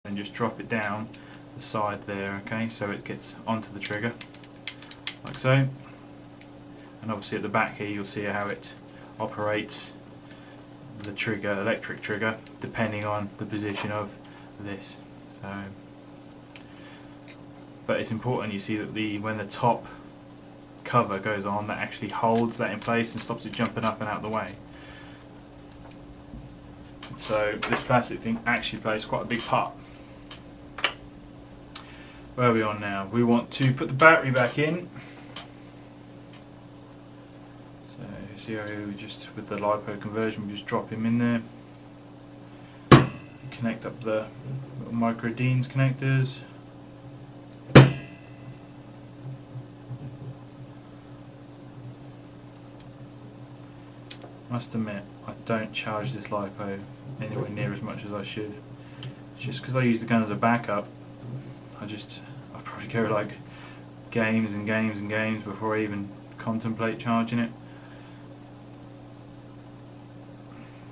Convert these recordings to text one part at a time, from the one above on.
and just drop it down the side there, okay, so it gets onto the trigger like so. And obviously at the back here you'll see how it operates the trigger, electric trigger, depending on the position of this. So, but it's important you see that when the top cover goes on, that actually holds that in place and stops it jumping up and out of the way. So this plastic thing actually plays quite a big part. Where are we on now? We want to put the battery back in. So see how we just, with the LiPo conversion, we just drop him in there. Connect up the little micro Deans connectors. Must admit, I don't charge this LiPo anywhere near as much as I should. Just because I use the gun as a backup, I probably go like games and games and games before I even contemplate charging it.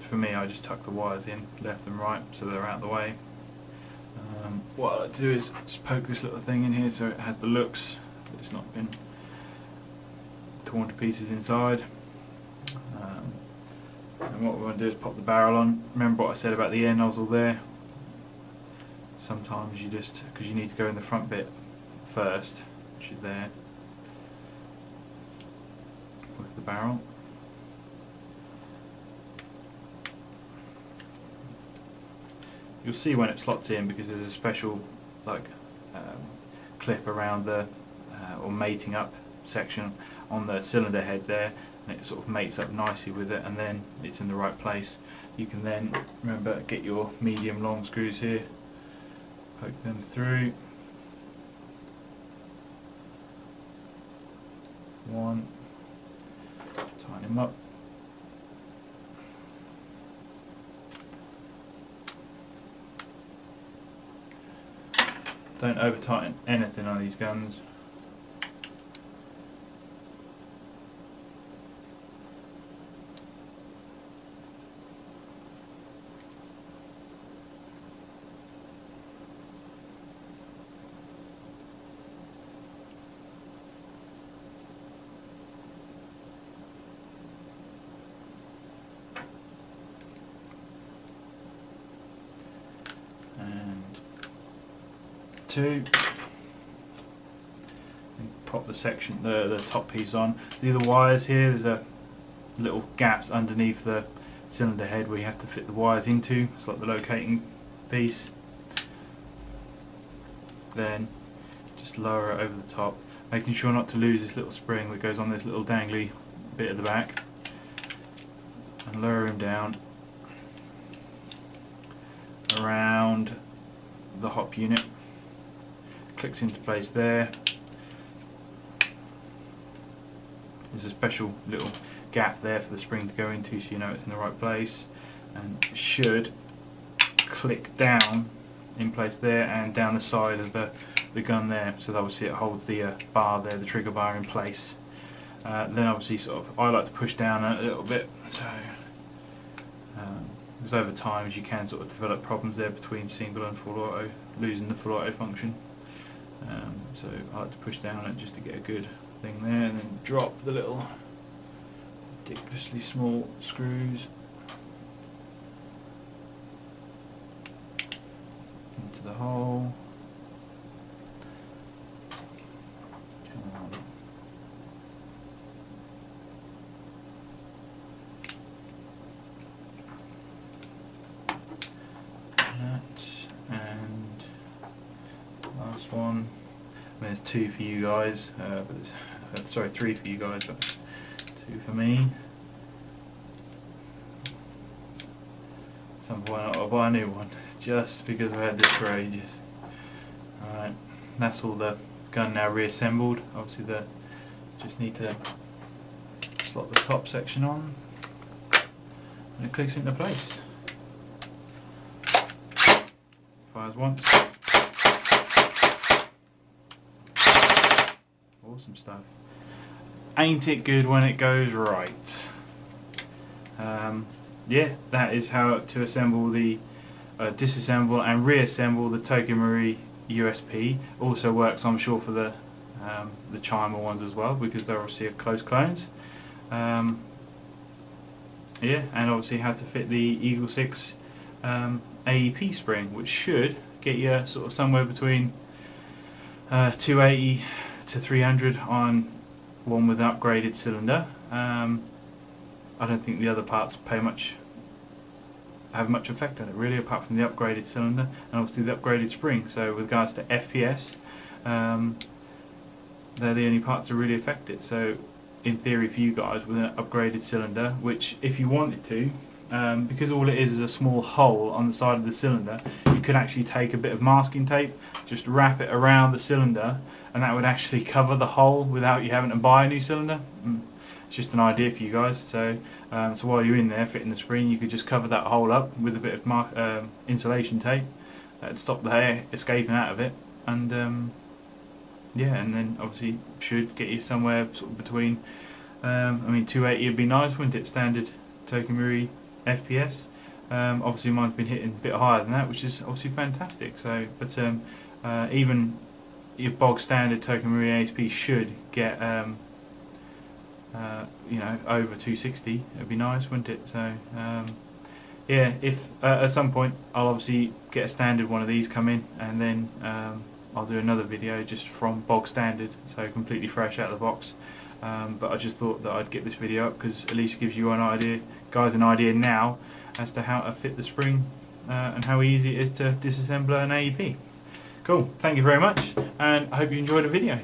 For me, I just tuck the wires in left and right so they're out of the way. What I like to do is just poke this little thing in here so it has the looks, but it's not been torn to pieces inside. And what we want to do is pop the barrel on. Remember what I said about the air nozzle there? Sometimes you just, because you need to go in the front bit first, which is there, with the barrel. You'll see when it slots in because there's a special clip around the or mating up section on the cylinder head there, and it sort of mates up nicely with it, and then it's in the right place. You can then, remember, get your medium long screws here, poke them through. One, tighten them up. Don't over tighten anything on these guns. Two, and pop the section, the top piece on. The wires here, there's a little gaps underneath the cylinder head where you have to fit the wires into. It's like the locating piece. Then just lower it over the top, making sure not to lose this little spring that goes on this little dangly bit at the back, and lower him down around the hop unit. Clicks into place there. There's a special little gap there for the spring to go into so you know it's in the right place, and it should click down in place there and down the side of the gun there, so that obviously it holds the bar there, the trigger bar, in place. Then obviously I like to push down a little bit, so because over time you can sort of develop problems there between single and full auto, losing the full auto function. So I like to push down it just to get a good thing there, and then drop the little ridiculously small screws into the hole. And last one. I mean, there's two for you guys, but sorry, three for you guys, but two for me. Some point I'll buy a new one, just because I've had this for ages. Alright, that's all the gun now reassembled. Obviously just need to slot the top section on, and it clicks into place. Fires once. Awesome stuff. Ain't it good when it goes right? Yeah, that is how to assemble the disassemble and reassemble the Tokyo Marui USP. Also works, I'm sure, for the Chimer ones as well, because they're obviously close clones. Yeah, and obviously how to fit the Eagle 6 AEP spring, which should get you sort of somewhere between 280 to 300 on one with an upgraded cylinder. I don't think the other parts have much effect on it really, apart from the upgraded cylinder and obviously the upgraded spring. So with regards to FPS, they're the only parts that really affect it. So in theory for you guys with an upgraded cylinder, which if you wanted to, because all it is a small hole on the side of the cylinder, you could actually take a bit of masking tape, just wrap it around the cylinder, and that would actually cover the hole without you having to buy a new cylinder. It's just an idea for you guys. So so while you're in there fitting the spring, you could just cover that hole up with a bit of insulation tape. That'd stop the air escaping out of it, and yeah, and then obviously should get you somewhere sort of between, I mean 280 would be nice, wouldn't it, standard Tokyo Marui FPS. Obviously mine's been hitting a bit higher than that, which is obviously fantastic. So, but even your bog standard Tokyo Marui ASP should get you know, over 260. It'd be nice, wouldn't it? So yeah, if at some point I'll obviously get a standard one of these come in, and then I'll do another video just from bog standard, so completely fresh out of the box. But I just thought that I'd get this video up because at least it gives you an idea, guys, an idea now as to how to fit the spring and how easy it is to disassemble an AEP. Cool, thank you very much, and I hope you enjoyed the video.